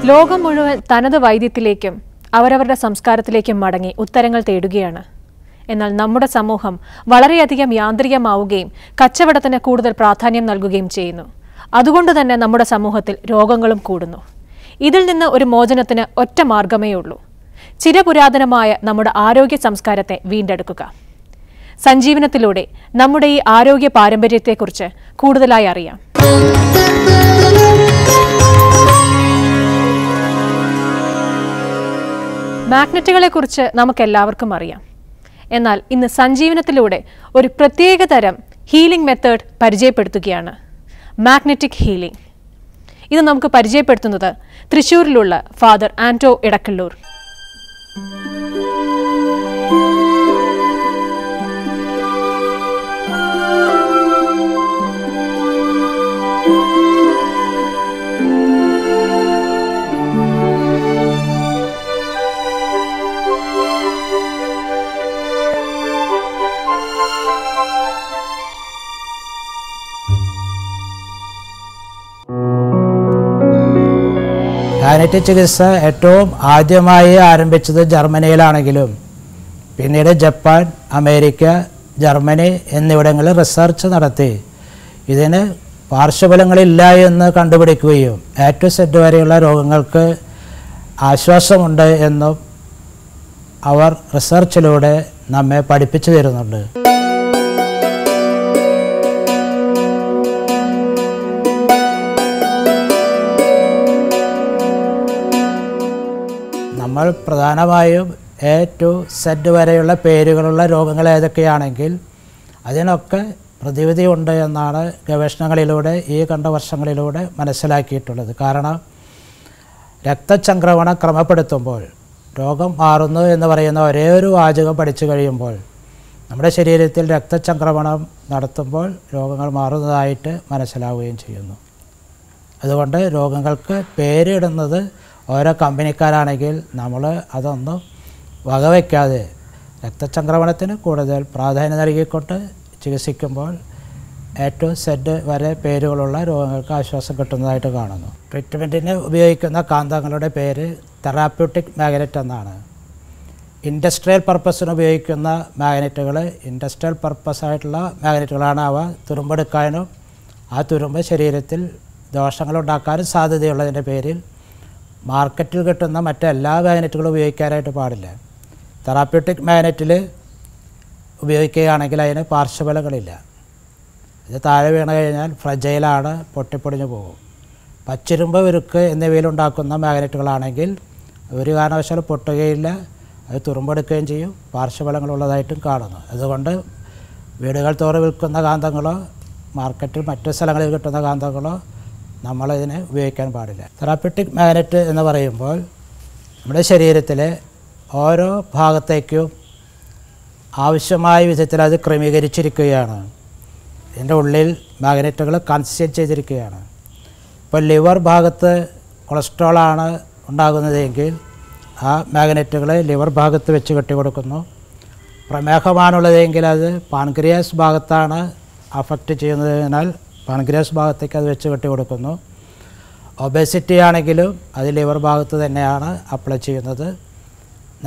ലോകം മുഴുവൻ തനത് വൈദ്യത്തിലേക്കും അവരവരുടെ സംസ്കാരത്തിലേക്കും മടങ്ങി ഉത്തരങ്ങൾ തേടുകയാണ്. എന്നാൽ നമ്മുടെ സമൂഹം വളരെയധികം യാന്ത്രികമാവുകയും കച്ചവടത്തിന് കൂടുതൽ പ്രാധാന്യം നൽകുകയും ചെയ്യുന്നു. അതുകൊണ്ട് തന്നെ നമ്മുടെ സമൂഹത്തിൽ രോഗങ്ങളും കൂടുന്നു. ഇതിൽ നിന്ന് ഒരു മോചനത്തിന് ഒറ്റ മാർഗമേ ഉള്ളൂ: ചിരപുരാതനമായ നമ്മുടെ ആരോഗ്യ സംസ്കാരത്തെ വീണ്ടെടുക്കുക. സഞ്ജീവനത്തിലൂടെ നമ്മുടെ ഈ ആരോഗ്യ പാരമ്പര്യത്തെക്കുറിച്ച് കൂടുതലായി അറിയാം. മാഗ്നറ്റുകളെക്കുറിച്ച് നമുക്കെല്ലാവർക്കും അറിയാം. എന്നാൽ ഇന്ന് സഞ്ജീവനത്തിലൂടെ ഒരു പ്രത്യേക തരം ഹീലിംഗ് മെത്തേഡ് പരിചയപ്പെടുത്തുകയാണ്: മാഗ്നറ്റിക് ഹീലിംഗ്. ഇത് നമുക്ക് പരിചയപ്പെടുത്തുന്നത് തൃശ്ശൂരിലുള്ള ഫാദർ ആന്റോ ഇടക്കല്ലൂർ. മാഗ്നറ്റിക് ചികിത്സ ഏറ്റവും ആദ്യമായി ആരംഭിച്ചത് ജർമ്മനിയിലാണെങ്കിലും പിന്നീട് ജപ്പാൻ, അമേരിക്ക, ജർമ്മനി എന്നിവിടങ്ങളിൽ റിസർച്ച് നടത്തി ഇതിന് പാർശ്വഫലങ്ങളില്ല എന്ന് കണ്ടുപിടിക്കുകയും A to Z വരെയുള്ള രോഗങ്ങൾക്ക് ആശ്വാസമുണ്ട് എന്നും അവർ റിസർച്ചിലൂടെ നമ്മെ പഠിപ്പിച്ചു തരുന്നുണ്ട്. നമ്മൾ പ്രധാനമായും A to Z വരെയുള്ള പേരുകളുള്ള രോഗങ്ങൾ ഏതൊക്കെയാണെങ്കിൽ അതിനൊക്കെ പ്രതിവിധിയുണ്ട് എന്നാണ് ഗവേഷണങ്ങളിലൂടെ ഈ കണ്ട വർഷങ്ങളിലൂടെ മനസ്സിലാക്കിയിട്ടുള്ളത്. കാരണം രക്തചംക്രമണം ക്രമപ്പെടുത്തുമ്പോൾ രോഗം മാറുന്നു എന്ന് പറയുന്ന ഒരേ ഒരു വാചകം പഠിച്ചു കഴിയുമ്പോൾ നമ്മുടെ ശരീരത്തിൽ രക്തചംക്രമണം നടത്തുമ്പോൾ രോഗങ്ങൾ മാറുന്നതായിട്ട് മനസ്സിലാവുകയും ചെയ്യുന്നു. അതുകൊണ്ട് രോഗങ്ങൾക്ക് പേരിടുന്നത് ഓരോ കമ്പനിക്കാരാണെങ്കിൽ നമ്മൾ അതൊന്നും വകവയ്ക്കാതെ രക്തചംക്രമണത്തിന് കൂടുതൽ പ്രാധാന്യം നൽകിക്കൊണ്ട് ചികിത്സിക്കുമ്പോൾ A to Z വരെ പേരുകളുള്ള രോഗങ്ങൾക്ക് ആശ്വാസം കിട്ടുന്നതായിട്ട് കാണുന്നു. ട്രീറ്റ്മെൻറ്റിന് ഉപയോഗിക്കുന്ന കാന്തങ്ങളുടെ പേര് തെറാപ്യൂട്ടിക് മാഗ്നറ്റ് എന്നാണ്. ഇൻഡസ്ട്രിയൽ പർപ്പസിന് ഉപയോഗിക്കുന്ന മാഗ്നറ്റുകൾ ഇൻഡസ്ട്രിയൽ പർപ്പസായിട്ടുള്ള മാഗ്നറ്റുകളാണ്. അവ തുരുമ്പെടുക്കാനും ആ തുരുമ്പ് ശരീരത്തിൽ ദോഷങ്ങളുണ്ടാക്കാനും സാധ്യതയുള്ളതിൻ്റെ പേരിൽ മാർക്കറ്റിൽ കിട്ടുന്ന മറ്റെല്ലാ മാഗ്നറ്റുകളും ഉപയോഗിക്കാനായിട്ട് പാടില്ല. തെറാപ്യൂട്ടിക് മാഗ്നറ്റിൽ ഉപയോഗിക്കുകയാണെങ്കിൽ അതിന് പാർശ്വഫലങ്ങളില്ല. ഇത് താഴെ വീണ് കഴിഞ്ഞാൽ ഫ്രജൈലാണ്, പൊട്ടിപ്പൊടിഞ്ഞു പോകും. പച്ചിരുമ്പ്, ഉരുക്ക് എന്നിവയിലുണ്ടാക്കുന്ന മാഗ്നറ്റുകളാണെങ്കിൽ ഒരു കാരണവശാലും പൊട്ടുകയില്ല, അത് തുരുമ്പെടുക്കുകയും ചെയ്യും, പാർശ്വഫലങ്ങളുള്ളതായിട്ടും കാണുന്നു. അതുകൊണ്ട് വീടുകൾ തോറും വിൽക്കുന്ന കാന്തങ്ങളോ മാർക്കറ്റിൽ മറ്റു സ്ഥലങ്ങളിൽ കിട്ടുന്ന കാന്തങ്ങളോ നമ്മളിതിനെ ഉപയോഗിക്കാൻ പാടില്ല. തെറാപ്യൂട്ടിക് മാഗ്നറ്റ് എന്ന് പറയുമ്പോൾ നമ്മുടെ ശരീരത്തിലെ ഓരോ ഭാഗത്തേക്കും ആവശ്യമായ വിധത്തിൽ അത് ക്രമീകരിച്ചിരിക്കുകയാണ്. ഇതിൻ്റെ ഉള്ളിൽ മാഗ്നറ്റുകൾ കൺസെൻറ്റ് ചെയ്തിരിക്കുകയാണ്. ഇപ്പോൾ ലിവർ ഭാഗത്ത് കൊളസ്ട്രോളാണ് ഉണ്ടാകുന്നതെങ്കിൽ ആ മാഗ്നറ്റുകൾ ലിവർ ഭാഗത്ത് വെച്ച് കെട്ടിക്കൊടുക്കുന്നു. പ്രമേഹമാണുള്ളതെങ്കിൽ അത് പാൻക്രിയാസ് ഭാഗത്താണ് അഫക്റ്റ് ചെയ്യുന്നതിനാൽ പാൻക്രിയാസ് ഭാഗത്തേക്ക് അത് വെച്ച് കെട്ടിക്കൊടുക്കുന്നു. ഒബേസിറ്റി ആണെങ്കിലും അത് ലിവർ ഭാഗത്ത് തന്നെയാണ് അപ്ലൈ ചെയ്യുന്നത്.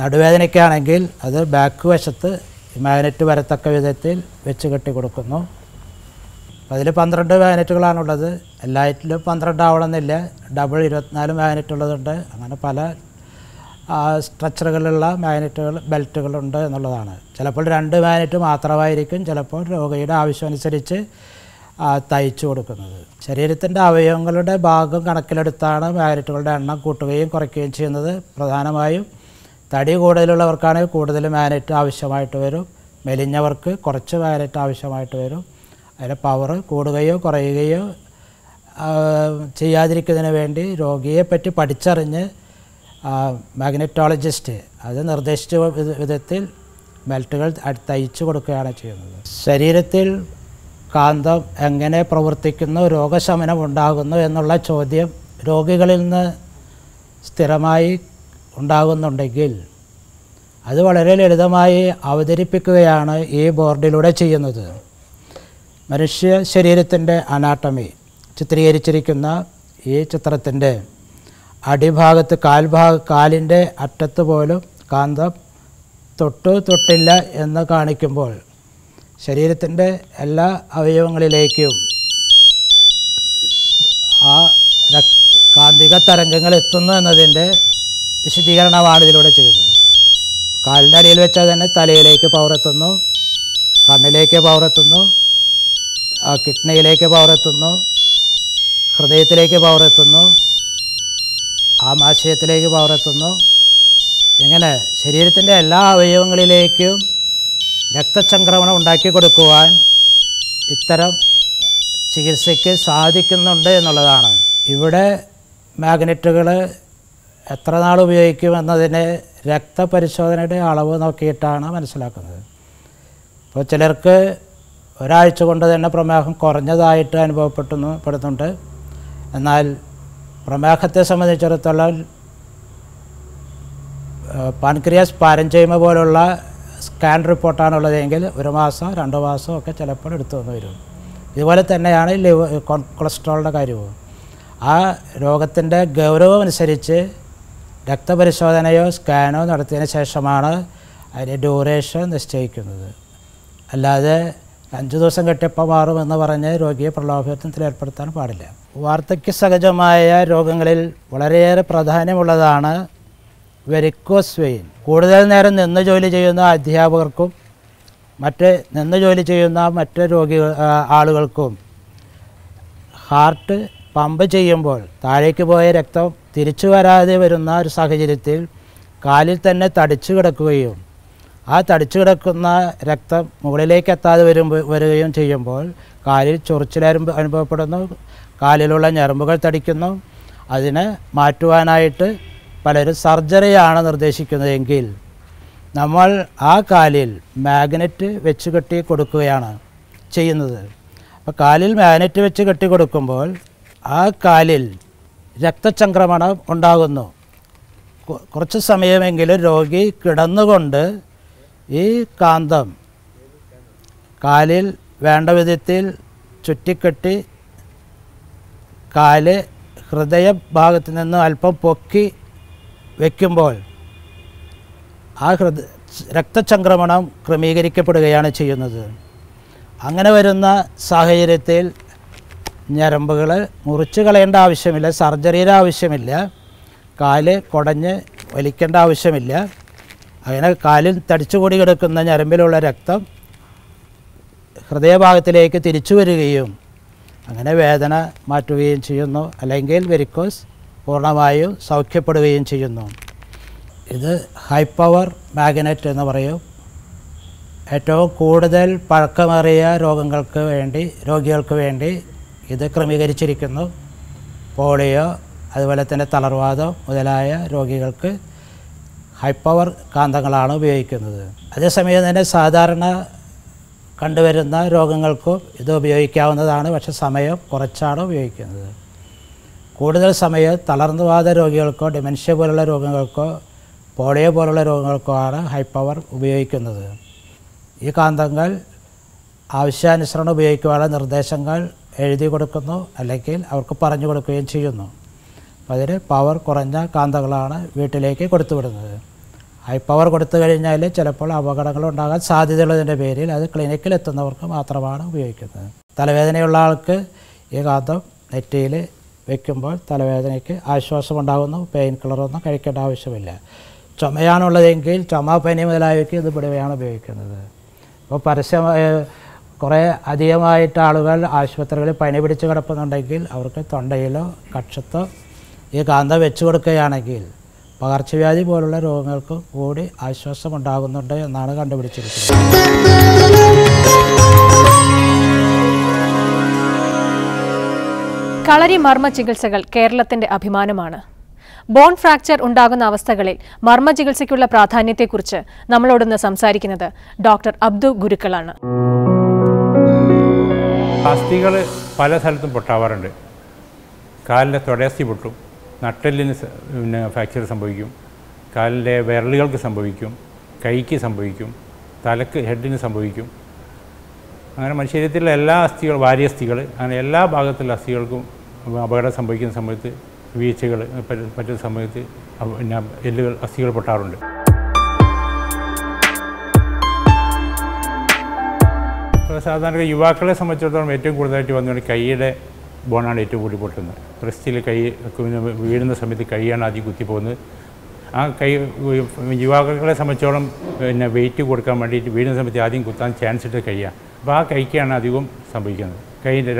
നടുവേദനയ്ക്കാണെങ്കിൽ അത് ബാക്ക് വശത്ത് മാഗ്നറ്റ് വരത്തക്ക വിധത്തിൽ വെച്ച് കെട്ടിക്കൊടുക്കുന്നു. അതിൽ 12 മാഗ്നറ്റുകളാണുള്ളത്. എല്ലാറ്റിലും 12 ആവണമെന്നില്ല. ഡബിൾ 24 മാഗ്നറ്റ് ഉള്ളതുണ്ട്. അങ്ങനെ പല സ്ട്രക്ചറുകളുള്ള മാഗ്നറ്റുകൾ, ബെൽറ്റുകളുണ്ട് എന്നുള്ളതാണ്. ചിലപ്പോൾ 2 മാഗ്നറ്റ് മാത്രമായിരിക്കും, ചിലപ്പോൾ രോഗിയുടെ ആവശ്യമനുസരിച്ച് തയ്ച്ചു കൊടുക്കുന്നത്. ശരീരത്തിൻ്റെ അവയവങ്ങളുടെ ഭാഗം കണക്കിലെടുത്താണ് മാഗ്നറ്റുകളുടെ എണ്ണം കൂട്ടുകയും കുറയ്ക്കുകയും ചെയ്യുന്നത്. പ്രധാനമായും തടി കൂടുതലുള്ളവർക്കാണെങ്കിൽ കൂടുതൽ മാഗ്നറ്റ് ആവശ്യമായിട്ട് വരും. മെലിഞ്ഞവർക്ക് കുറച്ച് മാഗ്നറ്റ് ആവശ്യമായിട്ട് വരും. അതിൻ്റെ പവർ കൂടുകയോ കുറയുകയോ ചെയ്യാതിരിക്കുന്നതിന് വേണ്ടി രോഗിയെപ്പറ്റി പഠിച്ചറിഞ്ഞ് മാഗ്നറ്റോളജിസ്റ്റ് അത് നിർദ്ദേശിച്ച വിധത്തിൽ ബെൽറ്റുകൾ തയ്ച്ചു കൊടുക്കുകയാണ് ചെയ്യുന്നത്. ശരീരത്തിൽ കാന്തം എങ്ങനെ പ്രവർത്തിക്കുന്നു, രോഗശമനം ഉണ്ടാകുന്നു എന്നുള്ള ചോദ്യം രോഗികളിൽ നിന്ന് സ്ഥിരമായി ഉണ്ടാകുന്നുണ്ടെങ്കിൽ അത് വളരെ ലളിതമായി അവതരിപ്പിക്കുകയാണ് ഈ ബോർഡിലൂടെ ചെയ്യുന്നത്. മനുഷ്യ ശരീരത്തിൻ്റെ അനാട്ടമി ചിത്രീകരിച്ചിരിക്കുന്ന ഈ ചിത്രത്തിൻ്റെ അടിഭാഗത്ത് കാലിൻ്റെ അറ്റത്ത് പോലും കാന്തം തൊട്ടില്ല എന്ന് കാണിക്കുമ്പോൾ ശരീരത്തിൻ്റെ എല്ലാ അവയവങ്ങളിലേക്കും ആ കാന്തിക തരംഗങ്ങൾ എത്തുന്നു എന്നതിൻ്റെ വിശദീകരണമാണ് ഇതിലൂടെ ചെയ്യുന്നത്. കാലിൻ്റെ അടിയിൽ വെച്ചാൽ തന്നെ തലയിലേക്ക് പവറെത്തുന്നു, കണ്ണിലേക്ക് പവറെത്തുന്നു, കിഡ്നിയിലേക്ക് പവറെത്തുന്നു, ഹൃദയത്തിലേക്ക് പവറെത്തുന്നു, ആമാശയത്തിലേക്ക് പവറെത്തുന്നു. ഇങ്ങനെ ശരീരത്തിൻ്റെ എല്ലാ അവയവങ്ങളിലേക്കും രക്തചംക്രമണം ഉണ്ടാക്കി കൊടുക്കുവാൻ ഇത്തരം ചികിത്സയ്ക്ക് സാധിക്കുന്നുണ്ട് എന്നുള്ളതാണ്. ഇവിടെ മാഗ്നറ്റുകൾ എത്ര നാൾ ഉപയോഗിക്കുമെന്നതിന് രക്തപരിശോധനയുടെ അളവ് നോക്കിയിട്ടാണ് മനസ്സിലാക്കുന്നത്. ഇപ്പോൾ ചിലർക്ക് ഒരാഴ്ച കൊണ്ട് തന്നെ പ്രമേഹം കുറഞ്ഞതായിട്ട് അനുഭവപ്പെടുന്നുണ്ട്. എന്നാൽ പ്രമേഹത്തെ സംബന്ധിച്ചിടത്തോളം പാൻക്രിയാസ് പാരഞ്ചൈമ പോലുള്ള സ്കാൻ റിപ്പോർട്ടാണുള്ളതെങ്കിൽ 1 മാസം 2 മാസം ഒക്കെ ചിലപ്പോൾ എടുത്തു വന്ന് വരും. ഇതുപോലെ തന്നെയാണ് കൊളസ്ട്രോളിൻ്റെ കാര്യവും. ആ രോഗത്തിൻ്റെ ഗൗരവം അനുസരിച്ച് രക്തപരിശോധനയോ സ്കാനോ നടത്തിയതിന് ശേഷമാണ് അതിൻ്റെ ഡ്യൂറേഷൻ നിശ്ചയിക്കുന്നത്. അല്ലാതെ 5 ദിവസം കെട്ടിയപ്പോൾ മാറുമെന്ന് പറഞ്ഞ് രോഗിയെ പ്രലോഭനത്തിൽ ഏർപ്പെടുത്താൻ പാടില്ല. വാർദ്ധക്യ സഹജമായ രോഗങ്ങളിൽ വളരെയേറെ പ്രാധാന്യമുള്ളതാണ് വെരിക്കോസ് വെയിൻ. കൂടുതൽ നേരം നിന്ന് ജോലി ചെയ്യുന്ന അധ്യാപകർക്കും നിന്ന് ജോലി ചെയ്യുന്ന മറ്റ് ആളുകൾക്കും ഹാർട്ട് പമ്പ് ചെയ്യുമ്പോൾ താഴേക്ക് പോയ രക്തം തിരിച്ചു വരാതെ വരുന്ന ഒരു സാഹചര്യത്തിൽ കാലിൽ തന്നെ തടിച്ചു കിടക്കുകയും ആ തടിച്ചു കിടക്കുന്ന രക്തം മുകളിലേക്ക് എത്താതെ വരികയും ചെയ്യുമ്പോൾ കാലിൽ ചൊറിച്ചിൽ അനുഭവപ്പെടുന്നു, കാലിലുള്ള ഞരമ്പുകൾ തടിക്കുന്നു. അതിനെ മാറ്റുവാനായിട്ട് പലരും സർജറിയാണ് നിർദ്ദേശിക്കുന്നതെങ്കിൽ നമ്മൾ ആ കാലിൽ മാഗ്നറ്റ് വെച്ച് കെട്ടി കൊടുക്കുകയാണ് ചെയ്യുന്നത്. അപ്പോൾ കാലിൽ മാഗ്നറ്റ് വെച്ച് കെട്ടി കൊടുക്കുമ്പോൾ ആ കാലിൽ രക്തചംക്രമണം ഉണ്ടാകുന്നു. കുറച്ച് സമയമെങ്കിലും രോഗി കിടന്നുകൊണ്ട് ഈ കാന്തം കാലിൽ വേണ്ട വിധത്തിൽ ചുറ്റിക്കെട്ടി കാല് ഹൃദയഭാഗത്ത് നിന്ന് അല്പം പൊക്കി വയ്ക്കുമ്പോൾ ആ രക്തചംക്രമണം ക്രമീകരിക്കപ്പെടുകയാണ് ചെയ്യുന്നത്. അങ്ങനെ വരുന്ന സാഹചര്യത്തിൽ ഞരമ്പുകൾ മുറിച്ച് കളയേണ്ട ആവശ്യമില്ല, സർജറിയുടെ ആവശ്യമില്ല, കാല് കുടഞ്ഞ് വലിക്കേണ്ട ആവശ്യമില്ല. അങ്ങനെ കാലിൽ തടിച്ചുകൂടി കിടക്കുന്ന ഞരമ്പിലുള്ള രക്തം ഹൃദയഭാഗത്തിലേക്ക് തിരിച്ചു വരികയും അങ്ങനെ വേദന മാറ്റുകയും ചെയ്യുന്നു. അല്ലെങ്കിൽ വെരിക്കോസ് പൂർണ്ണമായും സൗഖ്യപ്പെടുകയും ചെയ്യുന്നു. ഇത് ഹൈ പവർ മാഗ്നറ്റ് എന്ന് പറയും. ഏറ്റവും കൂടുതൽ പഴക്കമേറിയ രോഗികൾക്ക് വേണ്ടി ഇത് ക്രമീകരിച്ചിരിക്കുന്നു. പോളിയോ, അതുപോലെ തന്നെ തളർവാദം മുതലായ രോഗികൾക്ക് ഹൈ പവർ കാന്തങ്ങളാണ് ഉപയോഗിക്കുന്നത്. അതേസമയം തന്നെ സാധാരണ കണ്ടുവരുന്ന രോഗങ്ങൾക്കും ഇത് ഉപയോഗിക്കാവുന്നതാണ്. പക്ഷേ സമയം കുറച്ചാണ് ഉപയോഗിക്കുന്നത്. കൂടുതൽ സമയം തളർന്നുവാദ രോഗികൾക്കോ ഡിമെൻഷ്യ പോലുള്ള രോഗങ്ങൾക്കോ പോളിയോ പോലുള്ള രോഗങ്ങൾക്കോ ആണ് ഹൈ പവർ ഉപയോഗിക്കുന്നത്. ഈ കാന്തങ്ങൾ ആവശ്യാനുസരണം ഉപയോഗിക്കുവാനുള്ള നിർദ്ദേശങ്ങൾ എഴുതി കൊടുക്കുന്നു, അല്ലെങ്കിൽ അവർക്ക് പറഞ്ഞു കൊടുക്കുകയും ചെയ്യുന്നു. അപ്പോൾ അതിന് പവർ കുറഞ്ഞ കാന്തങ്ങളാണ് വീട്ടിലേക്ക് കൊടുത്തുവിടുന്നത്. ഹൈ പവർ കൊടുത്തു കഴിഞ്ഞാൽ ചിലപ്പോൾ അപകടങ്ങൾ ഉണ്ടാകാൻ സാധ്യതയുള്ളതിൻ്റെ പേരിൽ അത് ക്ലിനിക്കിൽ എത്തുന്നവർക്ക് മാത്രമാണ് ഉപയോഗിക്കുന്നത്. തലവേദനയുള്ള ആൾക്ക് ഈ കാന്തം നെറ്റിയിൽ വയ്ക്കുമ്പോൾ തലവേദനയ്ക്ക് ആശ്വാസമുണ്ടാകുന്നു. പെയിൻ കില്ലറൊന്നും കഴിക്കേണ്ട ആവശ്യമില്ല. ചുമയാണുള്ളതെങ്കിൽ ചുമ, പനി മുതലായവയ്ക്ക് ഇത് ഇവിടെയാണ് ഉപയോഗിക്കുന്നത്. അപ്പോൾ കുറേ അധികമായിട്ട് ആളുകൾ ആശുപത്രികളിൽ പനി പിടിച്ച് കിടക്കുന്നുണ്ടെങ്കിൽ അവർക്ക് തൊണ്ടയിലോ കക്ഷത്തോ ഈ കാന്തം വെച്ച് കൊടുക്കുകയാണെങ്കിൽ പകർച്ചവ്യാധി പോലുള്ള രോഗങ്ങൾക്ക് കൂടി ആശ്വാസമുണ്ടാകുന്നുണ്ട് എന്നാണ് കണ്ടുപിടിച്ചിരിക്കുന്നത്. കളരി മർമ്മ ചികിത്സകൾ കേരളത്തിന്റെ അഭിമാനമാണ്. ബോൺ ഫ്രാക്ചർ ഉണ്ടാകുന്ന അവസ്ഥകളിൽ മർമ്മ ചികിത്സയ്ക്കുള്ള പ്രാധാന്യത്തെക്കുറിച്ച് നമ്മളോടൊന്ന് സംസാരിക്കുന്നത് ഡോക്ടർ അബ്ദു ഗുരുക്കളാണ്. അസ്ഥികൾ പല സ്ഥലത്തും പൊട്ടാവാറുണ്ട്. കാലിൻ്റെ തൊടയസ്ഥി പൊട്ടും, നട്ടെല്ലിന് ഫ്രാക്ചർ സംഭവിക്കും, കാലിൻ്റെ വിരലുകൾക്ക് സംഭവിക്കും, കൈക്ക് സംഭവിക്കും, തലക്ക് ഹെഡിന് സംഭവിക്കും. അങ്ങനെ ശരീരത്തിലെ എല്ലാ അസ്ഥികൾ, വാര്യസ്ഥികൾ, അങ്ങനെ എല്ലാ ഭാഗത്തുള്ള അസ്ഥികൾക്കും അപകടം സംഭവിക്കുന്ന സമയത്ത് വീഴ്ചകൾ മറ്റൊരു സമയത്ത് പിന്നെ എല്ലുകൾ അസ്ഥികൾ പൊട്ടാറുണ്ട്. സാധാരണ യുവാക്കളെ സംബന്ധിച്ചിടത്തോളം ഏറ്റവും കൂടുതലായിട്ട് വന്നുകൊണ്ട് കൈയുടെ ബോണാണ് ഏറ്റവും കൂടി പൊട്ടുന്നത്. ക്രിസ്റ്റിൽ കൈ വീഴുന്ന സമയത്ത് കൈയാണ് ആദ്യം കുത്തിപ്പോകുന്നത്. ആ കൈ യുവാക്കളെ സംബന്ധിച്ചോളം പിന്നെ വെയിറ്റ് കൊടുക്കാൻ വേണ്ടിയിട്ട് വീഴുന്ന സമയത്ത് ആദ്യം കുത്താൻ ചാൻസ് ഇട്ട് കൈയാണ്. അപ്പോൾ ആ കൈക്കാണ് അധികം സംഭവിക്കുന്നത്.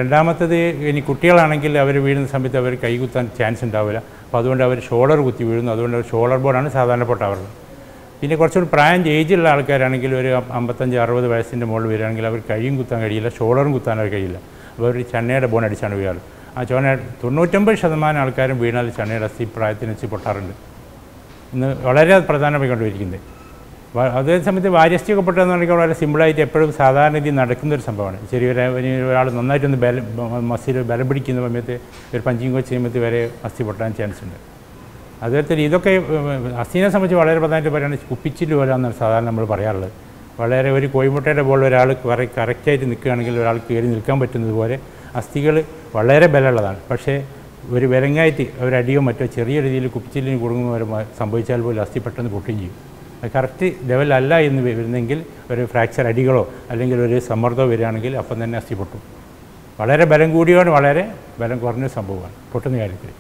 രണ്ടാമത്തത് ഇനി കുട്ടികളാണെങ്കിൽ അവർ വീഴുന്ന സമയത്ത് അവർ കൈ കുത്താൻ ചാൻസ് ഉണ്ടാവില്ല. അപ്പോൾ അതുകൊണ്ട് അവർ ഷോൾഡർ കുത്തി വീഴുന്നു. അതുകൊണ്ട് അവർ ഷോൾഡർ ബോണാണ് സാധാരണ പൊട്ടാറുള്ളത്. പിന്നെ കുറച്ചുകൂടി പ്രായം ഏജുള്ള ആൾക്കാരാണെങ്കിൽ ഒരു 55-60 വയസ്സിൻ്റെ മുകളിൽ വരികയാണെങ്കിൽ അവർ കൈയും കുത്താൻ കഴിയില്ല, ഷോൾഡറും കുത്താൻ കഴിയില്ല. അപ്പോൾ അവർ ചന്നയുടെ ബോൺ അടിച്ചാണ് വീഴാറ്. ആ 99% ആൾക്കാരും വീണാൽ ചന്നയുടെ അസ്ഥി പ്രായത്തിന് വെച്ച് പൊട്ടാറുണ്ട്. ഇന്ന് വളരെ പ്രധാനമായി കണ്ടുവരിക്കുന്നത്. അതേ സമയത്ത് വാര്യസ്ഥിയൊക്കെ പൊട്ടുകയെന്ന് പറഞ്ഞാൽ വളരെ സിമ്പിളായിട്ട് എപ്പോഴും സാധാരണ രീതിയിൽ നടക്കുന്നൊരു സംഭവമാണ്. ഒരാൾ നന്നായിട്ടൊന്ന് മസിൽ ബലം പിടിക്കുന്ന സമയത്ത് ഒരു പഞ്ചിങ് കോച്ച് ചെയ്യുമ്പോൾ വരെ അസ്ഥി പൊട്ടാൻ ചാൻസ് ഉണ്ട്. അതുപോലെ ഇതൊക്കെ അസ്ഥിനെ സംബന്ധിച്ച് വളരെ പ്രധാനമായിട്ട് പറയുകയാണെങ്കിൽ കുപ്പിച്ചില് പോലെ എന്നാണ് സാധാരണ നമ്മൾ പറയാറുള്ളത്. വളരെ ഒരു കോഴിമുട്ടയുടെ പോലെ ഒരാൾ കറക്റ്റായിട്ട് നിൽക്കുകയാണെങ്കിൽ ഒരാൾക്ക് കയറി നിൽക്കാൻ പറ്റുന്നത് പോലെ അസ്ഥികൾ വളരെ ബലമുള്ളതാണ്. പക്ഷേ ഒരു വിലങ്ങായിട്ട് ഒരടിയോ മറ്റോ ചെറിയ രീതിയിൽ കുപ്പിച്ചില്ലിന് കുടുങ്ങുന്നവരെ സംഭവിച്ചാൽ പോലും അസ്ഥി പെട്ടെന്ന് പൊട്ടുകയും ചെയ്യും. അത് കറക്റ്റ് ലെവലല്ല എന്ന് വരുന്നെങ്കിൽ ഒരു ഫ്രാക്ചർ അടികളോ അല്ലെങ്കിൽ ഒരു സമ്മർദ്ദമോ വരികയാണെങ്കിൽ അപ്പം തന്നെ അസ്ഥി പൊട്ടും. വളരെ ബലം കൂടിയാണ് വളരെ ബലം കുറഞ്ഞ സംഭവമാണ് പൊട്ടുന്ന കാര്യത്തിൽ.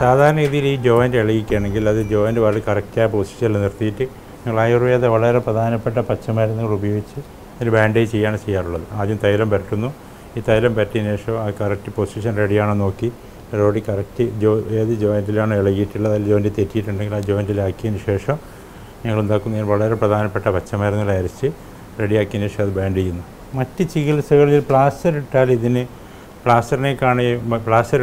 സാധാരണ രീതിയിൽ ഈ ജോയിൻ്റ് ഇളകിക്കുകയാണെങ്കിൽ അത് ജോയിൻ്റ് വളരെ കറക്റ്റായ പൊസിഷനിൽ നിർത്തിയിട്ട് ഞങ്ങൾ ആയുർവേദ വളരെ പ്രധാനപ്പെട്ട പച്ചമരുന്നുകൾ ഉപയോഗിച്ച് ഒരു ബാൻഡേജ് ചെയ്യാണ് ചെയ്യാറുള്ളത്. ആദ്യം തൈലം പുരട്ടുന്നു. ഈ തൈലം പറ്റിയതിന് ശേഷം ആ കറക്റ്റ് പൊസിഷൻ റെഡിയാണോ നോക്കി റോഡി കറക്റ്റ് ഏത് ജോയിൻറ്റിലാണ് ഇളകിയിട്ടുള്ളത്, അതിൽ ജോയിൻറ്റ് തെറ്റിയിട്ടുണ്ടെങ്കിൽ ആ ജോയിൻറ്റിലാക്കിയതിന് ശേഷം ഞങ്ങൾ എന്താക്കുന്നതിന് വളരെ പ്രധാനപ്പെട്ട പച്ചമരുന്നുകൾ അരച്ച് റെഡിയാക്കിയതിന് ശേഷം അത് ബാൻഡ് ചെയ്യുന്നു. മറ്റ് ചികിത്സകളിൽ പ്ലാസ്റ്റർ ഇട്ടാൽ ഇതിന് പ്ലാസ്റ്റർ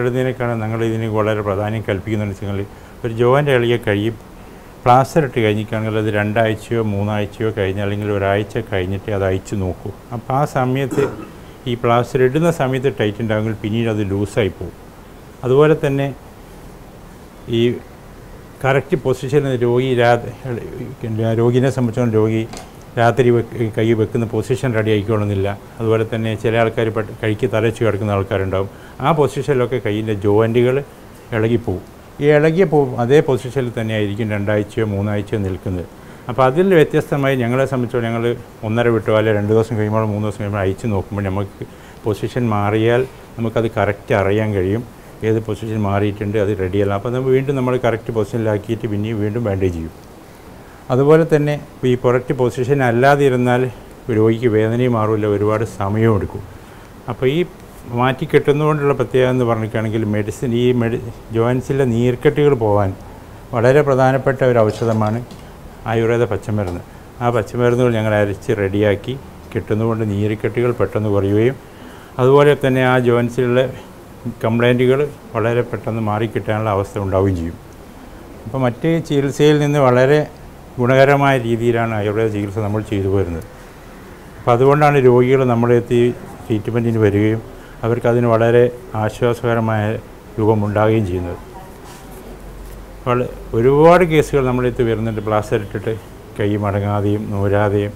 ഇടുന്നതിനേക്കാണ് ഞങ്ങൾ ഇതിന് വളരെ പ്രാധാന്യം കൽപ്പിക്കുന്നതെന്ന് വെച്ചാൽ ഒരു ജോയിൻ്റ് ഇളകിയ കഴിയും പ്ലാസ്റ്റർ ഇട്ട് കഴിഞ്ഞിട്ടാണെങ്കിൽ അത് 2 ആഴ്ചയോ 3 ആഴ്ചയോ കഴിഞ്ഞ് അല്ലെങ്കിൽ ഒരാഴ്ച കഴിഞ്ഞിട്ട് അത് അയച്ചു നോക്കൂ. അപ്പോൾ ആ സമയത്ത് ഈ പ്ലാസ്റ്റർ ഇടുന്ന സമയത്ത് ടൈറ്റ് ഉണ്ടാകുമെങ്കിൽ പിന്നീട് അത് ലൂസായി പോകും. അതുപോലെ തന്നെ ഈ കറക്റ്റ് പൊസിഷനിൽ രോഗിനെ സംബന്ധിച്ചോളം രോഗി രാത്രി കൈ വെക്കുന്ന പൊസിഷൻ റെഡി ആയിക്കോളുന്നില്ല. അതുപോലെ തന്നെ ചില ആൾക്കാർ കൈക്ക് തലച്ച് കിടക്കുന്ന ആൾക്കാരുണ്ടാവും. ആ പൊസിഷനിലൊക്കെ കൈയിൻ്റെ ജോയിൻറ്റുകൾ ഇളകിപ്പോവും. ഈ ഇളകിയ അതേ പൊസിഷനിൽ തന്നെ ആയിരിക്കും 2 ആഴ്ചയോ 3 ആഴ്ചയോ നിൽക്കുന്നത്. അപ്പോൾ അതിൽ വ്യത്യസ്തമായി ഞങ്ങളെ സംബന്ധിച്ചോളം ഞങ്ങൾ 1.5 വിട്ടോ അല്ലെങ്കിൽ 2 ദിവസം കഴിയുമ്പോൾ 3 ദിവസം കഴിയുമ്പോൾ അയച്ച് നോക്കുമ്പോൾ നമുക്ക് പൊസിഷൻ മാറിയാൽ നമുക്കത് കറക്റ്റ് അറിയാൻ കഴിയും. ഏത് പൊസിഷൻ മാറിയിട്ടുണ്ട്, അത് റെഡിയല്ല. അപ്പോൾ നമ്മൾ വീണ്ടും കറക്റ്റ് പൊസിഷനിലാക്കിയിട്ട് പിന്നെയും വീണ്ടും ബാൻഡേജ് ചെയ്യും. അതുപോലെ തന്നെ ഈ കറക്റ്റ് പൊസിഷൻ അല്ലാതെ ഇരുന്നാൽ രോഗിക്ക് വേദനയും മാറില്ല, ഒരുപാട് സമയവും എടുക്കും. അപ്പോൾ ഈ മാറ്റി കെട്ടുന്നതുകൊണ്ടുള്ള പ്രത്യേകത എന്ന് പറഞ്ഞിട്ടാണെങ്കിൽ ജോയിൻസിലെ നീർക്കെട്ടുകൾ പോകാൻ വളരെ പ്രധാനപ്പെട്ട ഒരു ഔഷധമാണ് ആയുർവേദ പച്ചമരുന്ന്. ആ പച്ചമരുന്നുകൾ ഞങ്ങൾ അരച്ച് റെഡിയാക്കി കെട്ടുന്നതുകൊണ്ട് നീർക്കെട്ടുകൾ പെട്ടെന്ന് കുറയുകയും അതുപോലെ തന്നെ ആ ജോയിൻസിലുള്ള കംപ്ലൈൻറ്റുകൾ വളരെ പെട്ടെന്ന് മാറിക്കിട്ടാനുള്ള അവസ്ഥ ഉണ്ടാവുകയും ചെയ്യും. അപ്പോൾ മറ്റ് ചികിത്സയിൽ നിന്ന് വളരെ ഗുണകരമായ രീതിയിലാണ് ആയുർവേദ ചികിത്സ നമ്മൾ ചെയ്തു പോരുന്നത്. അപ്പോൾ അതുകൊണ്ടാണ് രോഗികൾ നമ്മളെത്തി ട്രീറ്റ്മെൻറ്റിന് വരികയും അവർക്കതിന് വളരെ ആശ്വാസകരമായ രൂപമുണ്ടാകുകയും ചെയ്യുന്നത്. ഒരുപാട് കേസുകൾ നമ്മളെത്തി വരുന്നുണ്ട്. പ്ലാസ്റ്റർ ഇട്ടിട്ട് കൈ മടങ്ങാതെയും നൂരാതെയും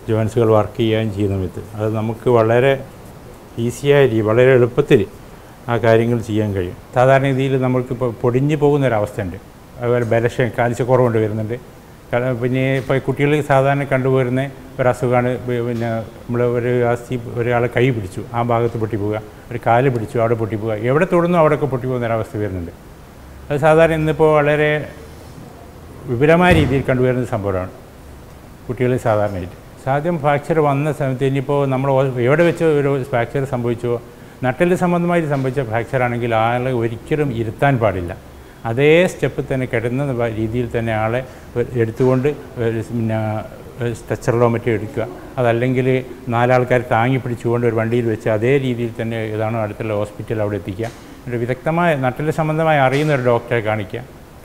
ജോയിൻസുകൾ വർക്ക് ചെയ്യുകയും ചെയ്യുന്ന സമയത്ത് അത് നമുക്ക് വളരെ ഈസിയായി വളരെ എളുപ്പത്തിൽ ആ കാര്യങ്ങൾ ചെയ്യാൻ കഴിയും. സാധാരണ രീതിയിൽ നമ്മൾക്കിപ്പോൾ പൊടിഞ്ഞു പോകുന്നൊരവസ്ഥയുണ്ട്. അതുപോലെ കാൽസ്യക്കുറവുണ്ട് വരുന്നുണ്ട്. പിന്നെ ഇപ്പോൾ കുട്ടികളിൽ സാധാരണ കണ്ടുപോരുന്ന ഒരസുഖമാണ് പിന്നെ നമ്മൾ ഒരാളെ കൈ പിടിച്ചു ആ ഭാഗത്ത് പൊട്ടിപ്പോവുക, ഒരു കാല് പിടിച്ചു അവിടെ പൊട്ടിപ്പോവുക, എവിടെ തൊടുന്നു അവിടെയൊക്കെ പൊട്ടിപ്പോകുന്നൊരവസ്ഥ വരുന്നുണ്ട്. അത് സാധാരണ ഇന്നിപ്പോൾ വളരെ വിപുലമായ രീതിയിൽ കണ്ടുവരുന്ന സംഭവമാണ് കുട്ടികളിൽ സാധാരണയായിട്ട്. സാധ്യം ഫ്രാക്ചർ വന്ന സമയത്ത് ഇനിയിപ്പോൾ നമ്മൾ എവിടെ വെച്ച് ഒരു ഫ്രാക്ചർ സംഭവിച്ചോ നട്ടെല്ല് സംബന്ധമായി സംഭവിച്ച ഫ്രാക്ചറാണെങ്കിൽ ആളെ ഒരിക്കലും ഇരുത്താൻ പാടില്ല. അതേ സ്റ്റെപ്പ് തന്നെ കിടന്ന രീതിയിൽ തന്നെ ആളെ എടുത്തുകൊണ്ട് പിന്നെ സ്ട്രെച്ചറിലോ മറ്റോ എടുക്കുക. അതല്ലെങ്കിൽ 4 ആൾക്കാർ താങ്ങി പിടിച്ചുകൊണ്ട് ഒരു വണ്ടിയിൽ വെച്ച് അതേ രീതിയിൽ തന്നെ ഏതാണോ അടുത്തുള്ള ഹോസ്പിറ്റൽ അവിടെ എത്തിക്കുക. ഒരു വിദഗ്ധമായ നട്ടെല്ല് സംബന്ധമായി അറിയുന്ന ഒരു ഡോക്ടറെ കാണിക്കുക,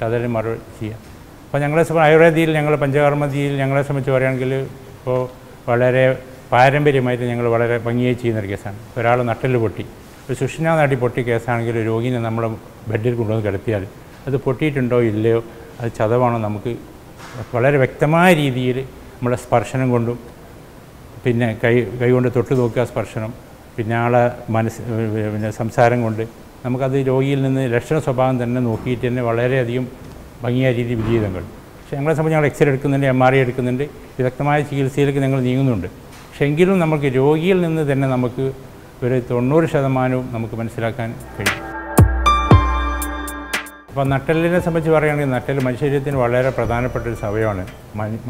അതിന് മറുപടി ചെയ്യുക. അപ്പോൾ ഞങ്ങളെ ആയുർവേദിയിൽ പഞ്ചകർമ്മതിയിൽ ഞങ്ങളെ സംബന്ധിച്ച് പറയുകയാണെങ്കിൽ ഇപ്പോൾ വളരെ പാരമ്പര്യമായിട്ട് ഞങ്ങൾ വളരെ ഭംഗിയായി ചെയ്യുന്നൊരു കേസാണ്. ഒരാൾ നട്ടെല്ല് പൊട്ടി, ഒരു സുഷ്ണ നാടി പൊട്ടി കേസാണെങ്കിൽ രോഗിനെ നമ്മുടെ ബെഡിൽ കൊണ്ടുവന്ന് കിടത്തിയാൽ അത് പൊട്ടിയിട്ടുണ്ടോ ഇല്ലയോ അത് ചതവാണോ നമുക്ക് വളരെ വ്യക്തമായ രീതിയിൽ നമ്മുടെ സ്പർശനം കൊണ്ടും പിന്നെ കൈ കൊണ്ട് തൊട്ട് നോക്കുക സ്പർശനം, പിന്നെ ആളെ പിന്നെ സംസാരം കൊണ്ട് നമുക്കത് രോഗിയിൽ നിന്ന് ലക്ഷണ സ്വഭാവം തന്നെ നോക്കിയിട്ട് തന്നെ വളരെയധികം ഭംഗിയായ രീതിയിൽ വിജയിതങ്ങൾ. പക്ഷേ ഞങ്ങളെ സംബന്ധിച്ച് ഞങ്ങൾ എക്സ്റേ എടുക്കുന്നുണ്ട്, MRI എടുക്കുന്നുണ്ട്, വിദഗ്ധമായ ചികിത്സയിലേക്ക് ഞങ്ങൾ നീങ്ങുന്നുണ്ട്. പക്ഷേ എങ്കിലും നമുക്ക് രോഗിയിൽ നിന്ന് തന്നെ നമുക്ക് ഒരു 90% നമുക്ക് മനസ്സിലാക്കാൻ കഴിയും. അപ്പോൾ നട്ടെല്ലിനെ സംബന്ധിച്ച് പറയുകയാണെങ്കിൽ നട്ടെല്ല് മനുഷ്യശരീരത്തിന് വളരെ പ്രധാനപ്പെട്ട ഒരു അവയവമാണ്.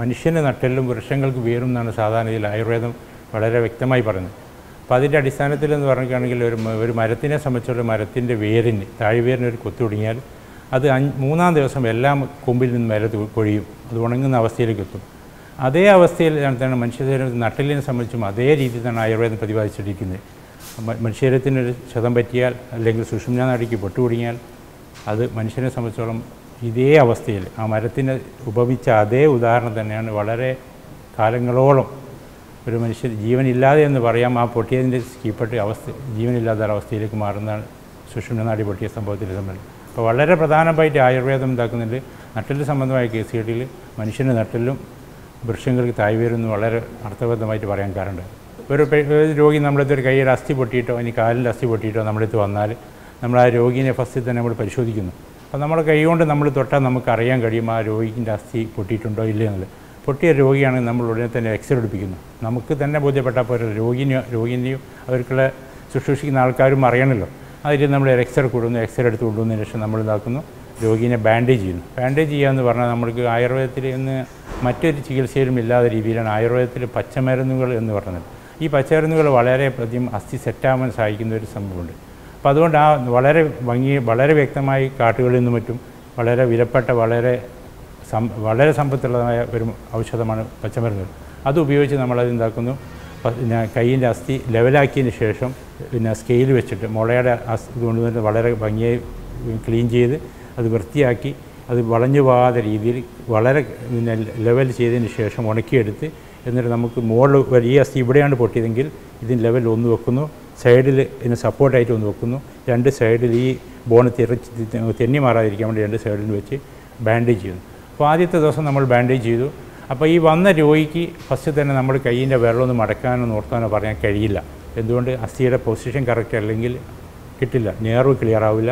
മനുഷ്യൻ്റെ നട്ടെല്ലും വൃക്ഷങ്ങൾക്ക് വേരും എന്നാണ് സാധാരണ ഇതിൽ ആയുർവേദം വളരെ വ്യക്തമായി പറയുന്നത്. അപ്പോൾ അതിൻ്റെ അടിസ്ഥാനത്തിൽ എന്ന് പറയുകയാണെങ്കിൽ ഒരു മരത്തിനെ സംബന്ധിച്ചുള്ള മരത്തിൻ്റെ വേരിന് താഴ്വേരിന് ഒരു കൊത്തു തുടങ്ങിയാൽ അത് 3-ാം ദിവസം എല്ലാം കൊമ്പിൽ നിന്ന് മേലെ കൊഴിയും, അത് ഉണങ്ങുന്ന അവസ്ഥയിലേക്ക് എത്തും. അതേ അവസ്ഥയിൽ തന്നെ മനുഷ്യശരീരത്തിന് നട്ടെല്ലിനെ സംബന്ധിച്ചും അതേ രീതിയിൽ തന്നെ ആയുർവേദം പ്രതിപാദിച്ചിരിക്കുന്നത്. മനുഷ്യശരീരത്തിനൊരു ക്ഷതം പറ്റിയാൽ അല്ലെങ്കിൽ സുഷുമ്നാ നാഡിക്ക് പൊട്ടുകുടുങ്ങിയാൽ അത് മനുഷ്യനെ സംബന്ധിച്ചോളം ഇതേ അവസ്ഥയിൽ ആ മരത്തിന് ഉപമിച്ച അതേ ഉദാഹരണം തന്നെയാണ് വളരെ കാലങ്ങളോളം ഒരു മനുഷ്യൻ ജീവനില്ലാതെ എന്ന് പറയാം, ആ പൊട്ടിയതിൻ്റെ കീഴ്പ്പെട്ട് ജീവനില്ലാത്ത അവസ്ഥയിലേക്ക് മാറുന്നതാണ് സുഷുമ്നാ നാഡി പൊട്ടിയ സംഭവത്തിൽ സംബന്ധിച്ച്. അപ്പോൾ വളരെ പ്രധാനമായിട്ട് ആയുർവേദം ഉണ്ടാക്കുന്നുണ്ട്. നട്ടെല്ല് സംബന്ധമായ കേസുകളിൽ മനുഷ്യൻ്റെ നട്ടെല്ലും വൃക്ഷങ്ങൾക്ക് താഴ്വേരെന്ന് വളരെ അർത്ഥബദ്ധമായിട്ട് പറയാൻ കാരണമുണ്ട്. ഒരു രോഗി നമ്മളടുത്ത് ഒരു കൈയുടെ അസ്ഥി പൊട്ടിയിട്ടോ ഇനി കാലിൻ്റെ അസ്ഥി പൊട്ടിയിട്ടോ നമ്മളടുത്ത് വന്നാൽ നമ്മൾ ആ രോഗീനെ ഫസ്റ്റ് തന്നെ നമ്മൾ പരിശോധിക്കുന്നു. അപ്പോൾ നമ്മുടെ കൈ കൊണ്ട് നമ്മൾ തൊട്ടാൽ നമുക്ക് അറിയാൻ കഴിയും ആ രോഗിൻ്റെ അസ്ഥി പൊട്ടിയിട്ടുണ്ടോ ഇല്ലയോ എന്നുള്ളത്. പൊട്ടിയ രോഗിയാണെങ്കിൽ നമ്മൾ ഉടനെ തന്നെ എക്സ്റേ എടുപ്പിക്കുന്നു. നമുക്ക് തന്നെ ബോധ്യപ്പെട്ടാൽ പോലെ രോഗിനെയും അവർക്കുള്ള ശുശ്രൂഷിക്കുന്ന ആൾക്കാരും അറിയണമല്ലോ. അതിൽ നമ്മൾ എക്സ്റേ കൊടുക്കുന്നു. എക്സ്റേ എടുത്ത് കൊണ്ടുവന്നതിന് ശേഷം നമ്മൾ ഇതാക്കുന്നു, രോഗീനെ ബാൻഡേജ് ചെയ്യുന്നു. ബാൻഡേജ് ചെയ്യുക എന്ന് പറഞ്ഞാൽ നമ്മൾക്ക് ആയുർവേദത്തിൽ ഇന്ന് മറ്റൊരു ചികിത്സയിലും ഇല്ലാത്ത രീതിയിലാണ് ആയുർവേദത്തിൽ പച്ചമരുന്നുകൾ എന്ന് പറയുന്നത്. ഈ പച്ചമരുന്നുകൾ വളരെയധികം അസ്ഥി സെറ്റാവാൻ സഹായിക്കുന്ന ഒരു സംഭവമുണ്ട്. അപ്പോൾ അതുകൊണ്ട് വളരെ വ്യക്തമായി കാട്ടുകളിൽ നിന്നും മറ്റും വളരെ വിലപ്പെട്ട വളരെ സമ്പത്തുള്ളതായ ഒരു ഔഷധമാണ് പച്ചമരുന്നുകൾ. അത് ഉപയോഗിച്ച് നമ്മളത് ഉണ്ടാക്കുന്നു. പിന്നെ കൈയിൻ്റെ അസ്ഥി ലെവലാക്കിയതിന് ശേഷം പിന്നെ സ്കെയിൽ വെച്ചിട്ട് മുളയുടെ അസ്ഥി കൊണ്ടുവന്നിട്ട് വളരെ ഭംഗിയായി ക്ലീൻ ചെയ്ത് അത് വൃത്തിയാക്കി അത് വളഞ്ഞു പോകാത്ത രീതിയിൽ വളരെ പിന്നെ ലെവൽ ചെയ്തതിന് ശേഷം ഉണക്കിയെടുത്ത് എന്നിട്ട് നമുക്ക് മുകളിൽ ഈ അസ്ഥി ഇവിടെയാണ് പൊട്ടിയതെങ്കിൽ ഇതിന് ലെവൽ ഒന്ന് വെക്കുന്നു, സൈഡിൽ ഇതിന് സപ്പോർട്ടായിട്ട് ഒന്ന് വെക്കുന്നു, 2 സൈഡിൽ ഈ ബോണ് തെന്നി മാറാതിരിക്കാൻ വേണ്ടി 2 സൈഡിൽ വെച്ച് ബാൻഡേജ് ചെയ്യുന്നു. അപ്പോൾ ആദ്യത്തെ ദിവസം നമ്മൾ ബാൻഡേജ് ചെയ്തു. അപ്പോൾ ഈ വന്ന രോഗിക്ക് ഫസ്റ്റ് തന്നെ നമ്മൾ കൈയിൻ്റെ വിരലൊന്ന് മടക്കാനോ നോർത്താനോ പറയാൻ കഴിയില്ല. എന്തുകൊണ്ട്? അസ്ഥിയുടെ പൊസിഷൻ കറക്റ്റ് അല്ലെങ്കിൽ കിട്ടില്ല, നേർവ് ക്ലിയർ ആവില്ല,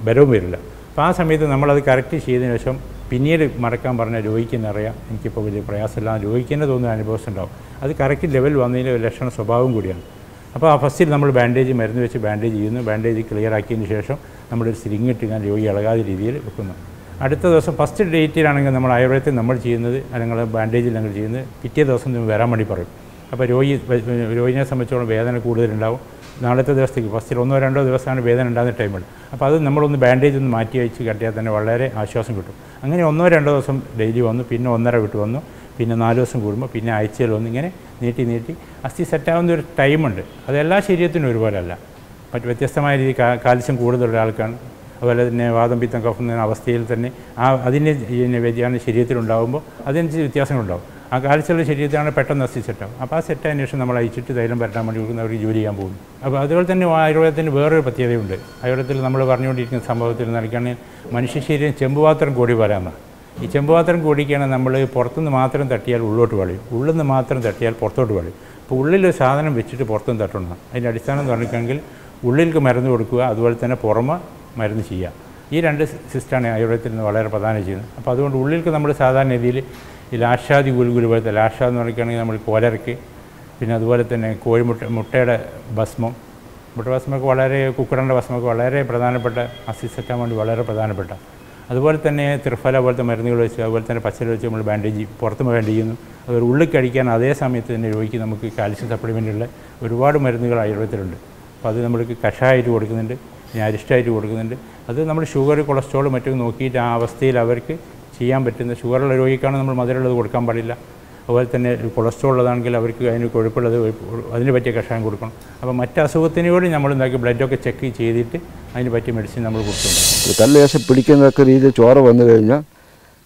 ബലവും വരില്ല. അപ്പോൾ ആ സമയത്ത് നമ്മളത് കറക്റ്റ് ചെയ്തതിന് ശേഷം പിന്നീട് മടക്കാൻ പറഞ്ഞ രോഗിക്ക് എന്നറിയാം എനിക്കിപ്പോൾ വലിയ പ്രയാസമില്ല, രോഗിക്ക് തന്നെ തോന്നുന്ന അനുഭവമുണ്ടാവും. അത് കറക്റ്റ് ലെവൽ വന്നതിൻ്റെ ഒരു ലക്ഷണ സ്വഭാവം കൂടിയാണ്. അപ്പോൾ ആ ഫസ്റ്റിൽ നമ്മൾ മരുന്ന് വെച്ച് ബാൻഡേജ് ചെയ്യുന്നു. ബാൻഡേജ് ക്ലിയർ ആക്കിയതിന് ശേഷം നമ്മളൊരു സിരിങ് ഇട്ട് ഞാൻ രോഗി ഇളകാത്ത രീതിയിൽ വെക്കുന്നു. അടുത്ത ദിവസം ഫസ്റ്റ് ഡേറ്റിലാണെങ്കിൽ നമ്മൾ ആയുർവേദത്തിൽ നമ്മൾ ചെയ്യുന്നത് അല്ലെങ്കിൽ ബാൻഡേജിൽ ഞങ്ങൾ ചെയ്യുന്നത് പിറ്റേ ദിവസം വരാൻ വേണ്ടി പറയും. അപ്പോൾ രോഗിനെ സംബന്ധിച്ചോളം വേദന കൂടുതലുണ്ടാവും. നാളത്തെ ദിവസത്തേക്ക് ഫസ്റ്റിൽ 1-2 ദിവസമാണ് വേദന ഉണ്ടാകുന്ന ടൈമിൽ. അപ്പോൾ അത് നമ്മളൊന്ന് ബാൻഡേജ് ഒന്ന് മാറ്റി വെച്ച് കട്ടിയാൽ തന്നെ വളരെ ആശ്വാസം കിട്ടും. അങ്ങനെ 1-2 ദിവസം ഡെയിലി വന്നു, പിന്നെ 1.5 വിട്ട് വന്നു, പിന്നെ 4 ദിവസം കൂടുമ്പോൾ പിന്നെ ആഴ്ചയിൽ ഇങ്ങനെ നീട്ടി അസ്ഥി സെറ്റാവുന്ന ഒരു ടൈമുണ്ട്. അതെല്ലാ ശരീരത്തിനും ഒരുപോലെ അല്ല. വ്യത്യസ്തമായ രീതിയിൽ കാൽസ്യം കൂടുതലുള്ള ആൾക്കാണ്. അതുപോലെ തന്നെ വാദം പിത്തം കഫം എന്ന അവസ്ഥയിൽ തന്നെ അതിൻ്റെ വ്യതിയാനം ശരീരത്തിലുണ്ടാകുമ്പോൾ അതിനനുസരിച്ച് വ്യത്യാസങ്ങളുണ്ടാകും. ആ കാൽസ്യമുള്ള ശരീരത്തിലാണ് പെട്ടെന്ന് അസ്ഥി സെറ്റാവും. അപ്പോൾ ആ സെറ്റായതിനു ശേഷം നമ്മൾ അയച്ചിട്ട് തൈലം പരട്ടാൻ വേണ്ടി കൊടുക്കുന്നവർക്ക് ജോലി ചെയ്യാൻ പോകുന്നു. അപ്പോൾ അതുപോലെ തന്നെ ആയുർവേദത്തിന് വേറൊരു പ്രത്യേകതയുണ്ട്. ആയുർവേദത്തിൽ നമ്മൾ പറഞ്ഞുകൊണ്ടിരിക്കുന്ന സംഭവത്തിൽ നൽകാണ് മനുഷ്യ ശരീരം ചെമ്പുപാത്രം കൂടി വരാമെന്നാണ്. ഈ ചെമ്പുപാത്രം കൂടിക്കാണ് നമ്മൾ പുറത്തുനിന്ന് മാത്രം തട്ടിയാൽ ഉള്ളോട്ട് വളയും, ഉള്ളിൽ നിന്ന് മാത്രം തട്ടിയാൽ പുറത്തോട്ട് വളയും. അപ്പോൾ ഉള്ളിലൊരു സാധനം വെച്ചിട്ട് പുറത്തുനിന്ന് തട്ടണം. അതിൻ്റെ അടിസ്ഥാനം എന്ന് പറഞ്ഞിട്ടുണ്ടെങ്കിൽ ഉള്ളിലേക്ക് മരുന്ന് കൊടുക്കുക, അതുപോലെ തന്നെ പുറമെ മരുന്ന് ചെയ്യുക. ഈ 2 സിസ്റ്റമാണ് ആയുർവേദത്തിൽ നിന്ന് വളരെ പ്രധാനം ചെയ്യുന്നത്. അപ്പോൾ അതുകൊണ്ട് ഉള്ളിലേക്ക് നമ്മൾ സാധാരണ രീതിയിൽ ഈ ലാക്ഷാദി ഗുൽഗുലു പോലത്തെ ലാക്ഷ എന്ന് പറയുകയാണെങ്കിൽ നമ്മൾ കോലരക്ക്, പിന്നെ അതുപോലെ തന്നെ മുട്ടയുടെ ഭസ്മം, ഭസ്മമൊക്കെ വളരെ കുക്കറിൻ്റെ ഭസ്മമൊക്കെ വളരെ പ്രധാനപ്പെട്ട അസ്ഥി സെറ്റാൻ വേണ്ടി വളരെ പ്രധാനപ്പെട്ട. അതുപോലെ തന്നെ ത്രിഫല പോലത്തെ മരുന്നുകൾ വെച്ച് അതുപോലെ തന്നെ പച്ചല വെച്ച് നമ്മൾ ബാൻഡേജ് പുറത്ത് ബാൻഡേജ് ചെയ്യുന്നു. അതുപോലെ ഉള്ളിൽ കഴിക്കാൻ അതേ സമയത്ത് തന്നെ രോഗിക്ക് നമുക്ക് കാൽസ്യം സപ്ലിമെൻറ്റുള്ള ഒരുപാട് മരുന്നുകൾ ആയുർവേദത്തിലുണ്ട്. അപ്പോൾ അത് നമ്മൾക്ക് കഷായമായിട്ട് കൊടുക്കുന്നുണ്ട്, അരിഷ്ടമായിട്ട് കൊടുക്കുന്നുണ്ട്. അത് നമ്മൾ ഷുഗർ കൊളസ്ട്രോൾ മറ്റും നോക്കിയിട്ട് ആ അവസ്ഥയിൽ അവർക്ക് ചെയ്യാൻ പറ്റുന്ന ഷുഗറുള്ള രോഗിക്കാണ് നമ്മൾ മധുരമുള്ളത് കൊടുക്കാൻ പാടില്ല. അതുപോലെ തന്നെ കൊളസ്ട്രോൾ ഉള്ളതാണെങ്കിൽ അവർക്ക് അതിന് കൊഴുപ്പുള്ളത് അതിന് പറ്റിയ കഷായം കൊടുക്കണം. അപ്പോൾ മറ്റ് അസുഖത്തിനോട് നമ്മൾ ബ്ലഡൊക്കെ ചെക്ക് ചെയ്തിട്ട് അതിന് പറ്റിയ മെഡിസിൻ നമ്മൾ കൊടുക്കുന്നുണ്ട്. കല്ല് ശേഷം പിടിക്കുന്നതൊക്കെ രീതിയിൽ ചോര വന്നു കഴിഞ്ഞാൽ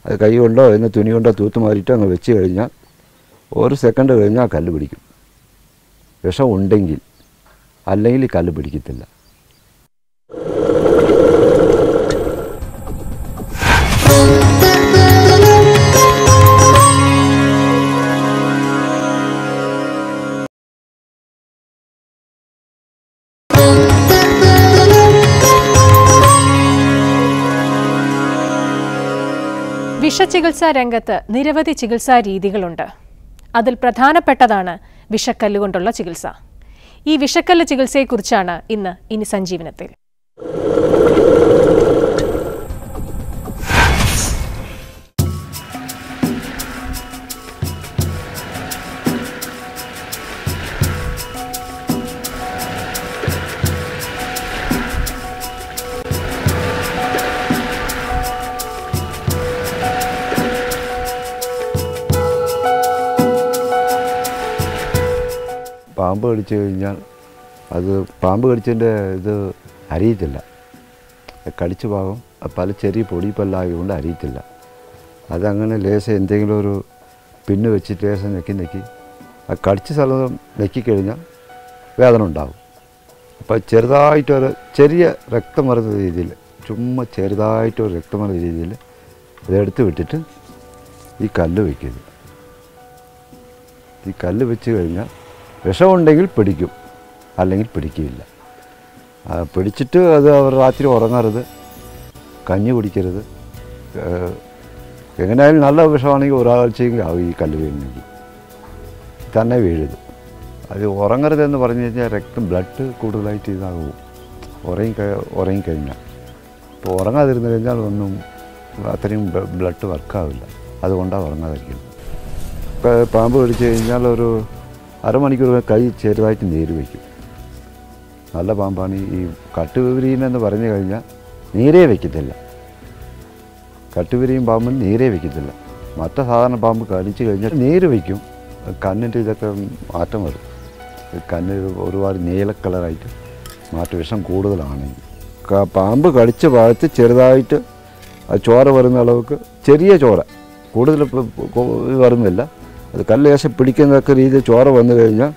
അത് കൈ കൊണ്ടോ എന്ന് തുണി കൊണ്ടോ തൂത്തുമാറിയിട്ട് അങ്ങ് വെച്ച് കഴിഞ്ഞാൽ 1 സെക്കൻഡ് കഴിഞ്ഞാൽ ആ കല്ല് പിടിക്കും. വിഷം ഉണ്ടെങ്കിൽ, അല്ലെങ്കിൽ ഈ കല്ല് പിടിക്കത്തില്ല. വിഷചികിത്സാ രംഗത്ത് നിരവധി ചികിത്സാ രീതികളുണ്ട്. അതിൽ പ്രധാനപ്പെട്ടതാണ് വിഷക്കല്ലുകൊണ്ടുള്ള ചികിത്സ. ഈ വിഷക്കല്ല് ചികിത്സയെക്കുറിച്ചാണ് ഇനി സഞ്ജീവനത്തിൽ. പാമ്പ് കടിച്ചു കഴിഞ്ഞാൽ അത് പാമ്പ് കടിച്ചതിൻ്റെ ഇത് അരിയത്തില്ല. കടിച്ച ഭാഗം പല ചെറിയ പൊടിപ്പല്ലായതുകൊണ്ട് അരിയത്തില്ല. അതങ്ങനെ ലേശം എന്തെങ്കിലും ഒരു പിന്ന് വെച്ചിട്ട് ലേശം നെക്കി ആ കടിച്ച സ്ഥലം നെക്കിക്കഴിഞ്ഞാൽ വേദന ഉണ്ടാകും. അപ്പോൾ ചെറുതായിട്ടൊരു ചെറിയ രക്തം വരുന്ന രീതിയിൽ, ചുമ്മാ ചെറുതായിട്ടൊരു രക്തം വരുന്ന രീതിയിൽ ഇതെടുത്ത് വിട്ടിട്ട് ഈ കല്ല് വയ്ക്കരുത്. ഈ കല്ല് വെച്ച് കഴിഞ്ഞാൽ വിഷമുണ്ടെങ്കിൽ പിടിക്കും, അല്ലെങ്കിൽ പിടിക്കുകയില്ല. പിടിച്ചിട്ട് അത് അവർ രാത്രി ഉറങ്ങരുത്, കഞ്ഞി കുടിക്കരുത്. എങ്ങനെയായാലും നല്ല വിഷമാണെങ്കിൽ ഒരാഴ്ചയെങ്കിലും ആവും ഈ കല്ല് വീഴണമെങ്കിൽ, തന്നെ വീഴരുത്. അത് ഉറങ്ങരുതെന്ന് പറഞ്ഞു കഴിഞ്ഞാൽ ബ്ലഡ് കൂടുതലായിട്ട് ഇതാകും ഉറങ്ങിക്കഴിഞ്ഞാൽ. അപ്പോൾ ഉറങ്ങാതിരുന്നു കഴിഞ്ഞാൽ ഒന്നും അത്രയും ബ്ലഡ് വർക്കാവില്ല. അതുകൊണ്ടാണ് ഉറങ്ങാതിരിക്കുന്നത്. ഇപ്പോൾ പാമ്പ് കടിച്ചു കഴിഞ്ഞാൽ ഒരു അരമണിക്കൂർ കൈ ചെറുതായിട്ട് നീര് വയ്ക്കും. നല്ല പാമ്പാണ്. ഈ കട്ടുവിരീനെന്ന് പറഞ്ഞു കഴിഞ്ഞാൽ നീരേ വയ്ക്കത്തില്ല. കട്ടുവിരിയും പാമ്പിന് നീരേ വയ്ക്കത്തില്ല. മറ്റേ സാധാരണ പാമ്പ് കടിച്ചു കഴിഞ്ഞാൽ നീര് വയ്ക്കും. കണ്ണിൻ്റെ ഇതൊക്കെ മാറ്റം വരും. കണ്ണ് ഒരുപാട് നീല കളറായിട്ട് മാറ്റം, വിഷം കൂടുതലാണെങ്കിൽ. പാമ്പ് കടിച്ച ഭാഗത്ത് ചെറുതായിട്ട് ചോര വരുന്ന അളവുക്ക് ചെറിയ ചോര, കൂടുതൽ വരുന്നില്ല. അത് കല്ല് ലേശം പിടിക്കുന്നതൊക്കെ രീതിയിൽ ചോര വന്നു കഴിഞ്ഞാൽ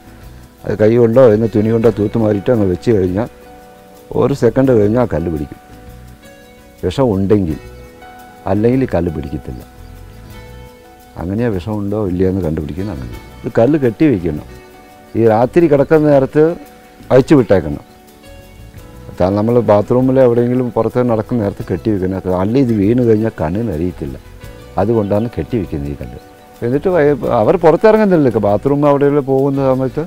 അത് കൈ കൊണ്ടോ തുണി കൊണ്ടോ തൂത്ത് മാറിയിട്ട് അങ്ങ് വെച്ച് കഴിഞ്ഞാൽ ഒരു സെക്കൻഡ് കഴിഞ്ഞാൽ ആ കല്ല് പിടിക്കും. വിഷം ഉണ്ടെങ്കിൽ, അല്ലെങ്കിൽ ഈ കല്ല് പിടിക്കത്തില്ല. അങ്ങനെയാ വിഷമുണ്ടോ ഇല്ലയെന്ന് കണ്ടുപിടിക്കുന്നത്. അങ്ങനെ ഇത് കല്ല് കെട്ടി വയ്ക്കണം. ഈ രാത്രി കിടക്കുന്ന നേരത്ത് അയച്ചു വിട്ടേക്കണം. നമ്മൾ ബാത്റൂമിൽ എവിടെയെങ്കിലും പുറത്ത് നടക്കുന്ന നേരത്ത് കെട്ടി വയ്ക്കണം. അല്ലെങ്കിൽ ഇത് വീണ് കഴിഞ്ഞാൽ കണ്ണിന് അറിയത്തില്ല. അതുകൊണ്ടാണ് കെട്ടി വയ്ക്കുന്നത് ഈ കല്ല്. എന്നിട്ട് അവർ പുറത്തിറങ്ങുന്നില്ല. ബാത്റൂം അവിടെ പോകുന്ന സമയത്ത്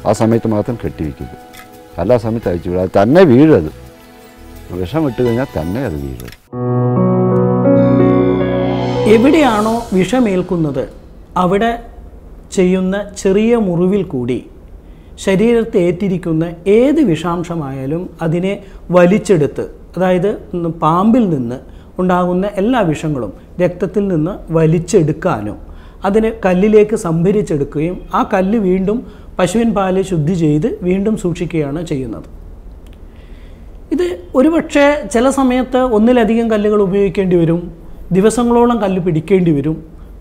ആ സമയത്ത് മാത്രം കെട്ടി വയ്ക്കുന്നത്. എല്ലാ സമയത്ത് അയച്ചു വിടുക. അത് തന്നെ വീഴത്. വിഷം ഇട്ട് കഴിഞ്ഞാൽ തന്നെ അത് വീഴത്. എവിടെയാണോ വിഷമേൽക്കുന്നത് അവിടെ ചെയ്യുന്ന ചെറിയ മുറിവിൽ കൂടി ശരീരത്തെ ഏറ്റിരിക്കുന്ന ഏത് വിഷാംശമായാലും അതിനെ വലിച്ചെടുത്ത്, അതായത് പാമ്പിൽ നിന്ന് ഉണ്ടാകുന്ന എല്ലാ വിഷങ്ങളും രക്തത്തിൽ നിന്ന് വലിച്ചെടുക്കാനും അതിനെ കല്ലിലേക്ക് സംഭരിച്ചെടുക്കുകയും ആ കല്ല് വീണ്ടും പശുവിൻ പാല് ശുദ്ധി ചെയ്ത് വീണ്ടും സൂക്ഷിക്കുകയാണ് ചെയ്യുന്നത്. ഇത് ഒരുപക്ഷെ ചില സമയത്ത് ഒന്നിലധികം കല്ലുകൾ ഉപയോഗിക്കേണ്ടി വരും, ദിവസങ്ങളോളം കല്ല് പിടിക്കേണ്ടി വരും.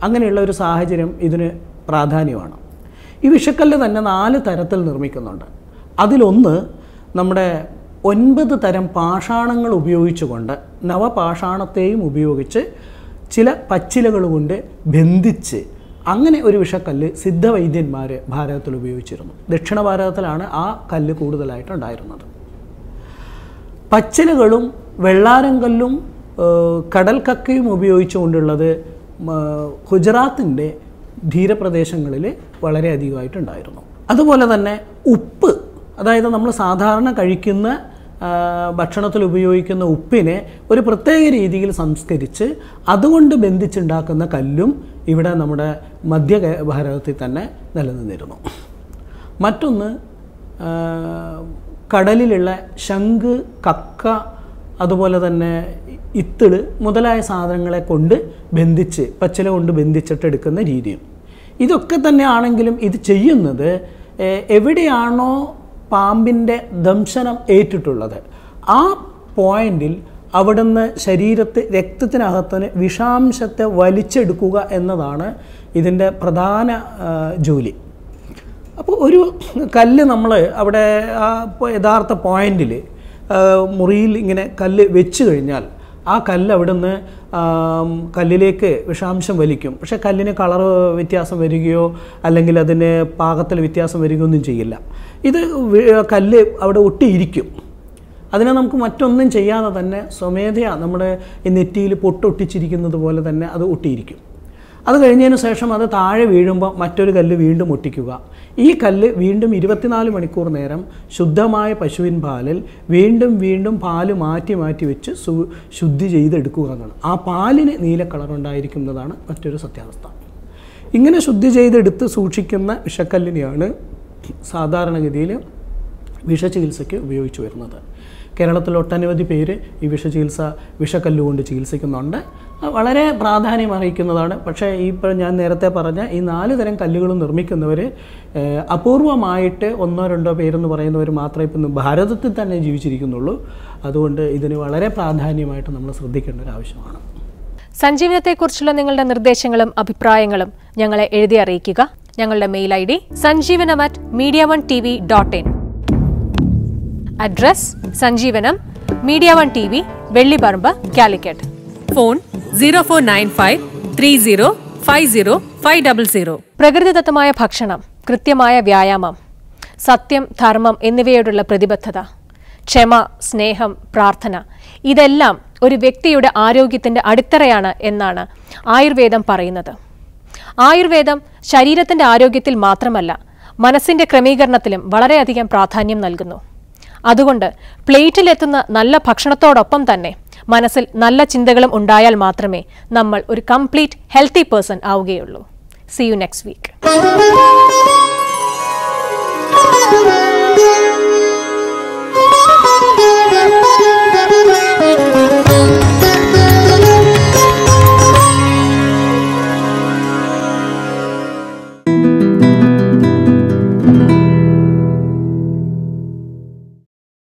അങ്ങനെയുള്ള ഒരു സാഹചര്യം ഇതിന് പ്രാധാന്യമാണ്. ഈ വിഷക്കല്ല് തന്നെ 4 തരത്തിൽ നിർമ്മിക്കുന്നുണ്ട്. അതിലൊന്ന് നമ്മുടെ 9 തരം പാഷാണങ്ങൾ ഉപയോഗിച്ചുകൊണ്ട്, നവപാഷാണത്തെയും ഉപയോഗിച്ച് ചില പച്ചിലകൾ കൊണ്ട് ബന്ധിച്ച് അങ്ങനെ ഒരു വിഷക്കല്ല് സിദ്ധവൈദ്യന്മാർ ഭാരതത്തിൽ ഉപയോഗിച്ചിരുന്നു. ദക്ഷിണ ഭാരതത്തിലാണ് ആ കല്ല് കൂടുതലായിട്ടുണ്ടായിരുന്നത്. പച്ചിലകളും വെള്ളാരം കല്ലും കടൽ കക്കയും ഉപയോഗിച്ചുകൊണ്ടുള്ളത് ഗുജറാത്തിൻ്റെ ധീരപ്രദേശങ്ങളിൽ വളരെയധികമായിട്ടുണ്ടായിരുന്നു. അതുപോലെ തന്നെ ഉപ്പ്, അതായത് നമ്മൾ സാധാരണ കഴിക്കുന്ന ഭക്ഷണത്തിൽ ഉപയോഗിക്കുന്ന ഉപ്പിനെ ഒരു പ്രത്യേക രീതിയിൽ സംസ്കരിച്ച് അതുകൊണ്ട് ബന്ധിച്ചുണ്ടാക്കുന്ന കല്ലും ഇവിടെ നമ്മുടെ മധ്യ ഭാരതത്തിൽ തന്നെ നിലനിന്നിരുന്നു. മറ്റൊന്ന് കടലിലുള്ള ശംഖ്, കക്ക, അതുപോലെ തന്നെ ഇത്തിള് മുതലായ സാധനങ്ങളെ കൊണ്ട് ബന്ധിച്ച്, പച്ചില കൊണ്ട് ബന്ധിച്ചിട്ട് എടുക്കുന്ന രീതിയും. ഇതൊക്കെ തന്നെ ആണെങ്കിലും ഇത് ചെയ്യുന്നത് എവിടെയാണോ പാമ്പിൻ്റെ ദംശനം ഏറ്റിട്ടുള്ളത് ആ പോയിന്റിൽ അവിടുന്ന് രക്തത്തിനകത്തിന് വിഷാംശത്തെ വലിച്ചെടുക്കുക എന്നതാണ് ഇതിൻ്റെ പ്രധാന ജോലി. അപ്പോൾ ഒരു കല്ല് നമ്മൾ അവിടെ ആ യഥാർത്ഥ പോയിന്റിൽ മുറിയിൽ ഇങ്ങനെ കല്ല് വെച്ച് കഴിഞ്ഞാൽ ആ കല്ല് അവിടുന്ന് കല്ലിലേക്ക് വിഷാംശം വലിക്കും. പക്ഷേ കല്ലിന് കളർ വ്യത്യാസം വരികയോ അല്ലെങ്കിൽ അതിന് പാകത്തിൽ വ്യത്യാസം വരികയോ ഒന്നും ചെയ്യില്ല. ഇത് കല്ല് അവിടെ ഒട്ടിയിരിക്കും. അതിനെ നമുക്ക് മറ്റൊന്നും ചെയ്യാതെ തന്നെ സ്വമേധയാ നമ്മുടെ ഈ നെറ്റിയിൽ പൊട്ടൊട്ടിച്ചിരിക്കുന്നത് പോലെ തന്നെ അത് ഒട്ടിയിരിക്കും. അത് കഴിഞ്ഞതിന് ശേഷം അത് താഴെ വീഴുമ്പോൾ മറ്റൊരു കല്ല് വീണ്ടും ഒട്ടിക്കുക. ഈ കല്ല് വീണ്ടും 24 മണിക്കൂർ നേരം ശുദ്ധമായ പശുവിൻ പാലിൽ വീണ്ടും വീണ്ടും പാല് മാറ്റി മാറ്റി വെച്ച് ശുദ്ധി ചെയ്തെടുക്കുക എന്നാണ്. ആ പാലിന് നീല കളറുണ്ടായിരിക്കുന്നതാണ് മറ്റൊരു സത്യാവസ്ഥ. ഇങ്ങനെ ശുദ്ധി ചെയ്തെടുത്ത് സൂക്ഷിക്കുന്ന വിഷക്കല്ലിനെയാണ് സാധാരണഗതിയിൽ വിഷചികിത്സയ്ക്ക് ഉപയോഗിച്ചു വരുന്നത്. കേരളത്തിൽ ഒട്ടനവധി പേര് ഈ വിഷക്കല്ലുകൊണ്ട് ചികിത്സിക്കുന്നുണ്ട്. വളരെ പ്രാധാന്യം അർഹിക്കുന്നതാണ്. പക്ഷേ ഇപ്പോൾ ഞാൻ നേരത്തെ പറഞ്ഞ ഈ 4 തരം കല്ലുകളും നിർമ്മിക്കുന്നവർ അപൂർവമായിട്ട് 1-2 പേരെന്ന് പറയുന്നവർ മാത്രമേ ഇപ്പം ഭാരതത്തിൽ തന്നെ ജീവിച്ചിരിക്കുന്നുള്ളൂ. അതുകൊണ്ട് ഇതിന് വളരെ പ്രാധാന്യമായിട്ട് നമ്മൾ ശ്രദ്ധിക്കേണ്ട ഒരു ആവശ്യമാണ്. സഞ്ജീവനത്തെക്കുറിച്ചുള്ള നിങ്ങളുടെ നിർദ്ദേശങ്ങളും അഭിപ്രായങ്ങളും ഞങ്ങളെ എഴുതി അറിയിക്കുക. ഞങ്ങളുടെ mail ID sanjeevanam@media1tv.in. Address Sanjeevanam, Media1 TV, Vellipparamba, Calicut. Phone 0495305050. പ്രകൃതിദത്തമായ ഭക്ഷണം, കൃത്യമായ വ്യായാമം, സത്യം, ധർമ്മം എന്നിവയോടുള്ള പ്രതിബദ്ധത, ക്ഷമ, സ്നേഹം, പ്രാർത്ഥന, ഇതെല്ലാം ഒരു വ്യക്തിയുടെ ആരോഗ്യത്തിൻ്റെ അടിത്തറയാണ് എന്നാണ് ആയുർവേദം പറയുന്നത്. ആയുർവേദം ശരീരത്തിൻ്റെ ആരോഗ്യത്തിൽ മാത്രമല്ല, മനസ്സിൻ്റെ ക്രമീകരണത്തിലും വളരെയധികം പ്രാധാന്യം നൽകുന്നു. അതുകൊണ്ട് പ്ലേറ്റിലെത്തുന്ന നല്ല ഭക്ഷണത്തോടൊപ്പം തന്നെ മനസ്സിൽ നല്ല ചിന്തകളും ഉണ്ടായാൽ മാത്രമേ നമ്മൾ ഒരു കംപ്ലീറ്റ് ഹെൽത്തി പേഴ്സൺ ആവുകയുള്ളൂ. See you next week.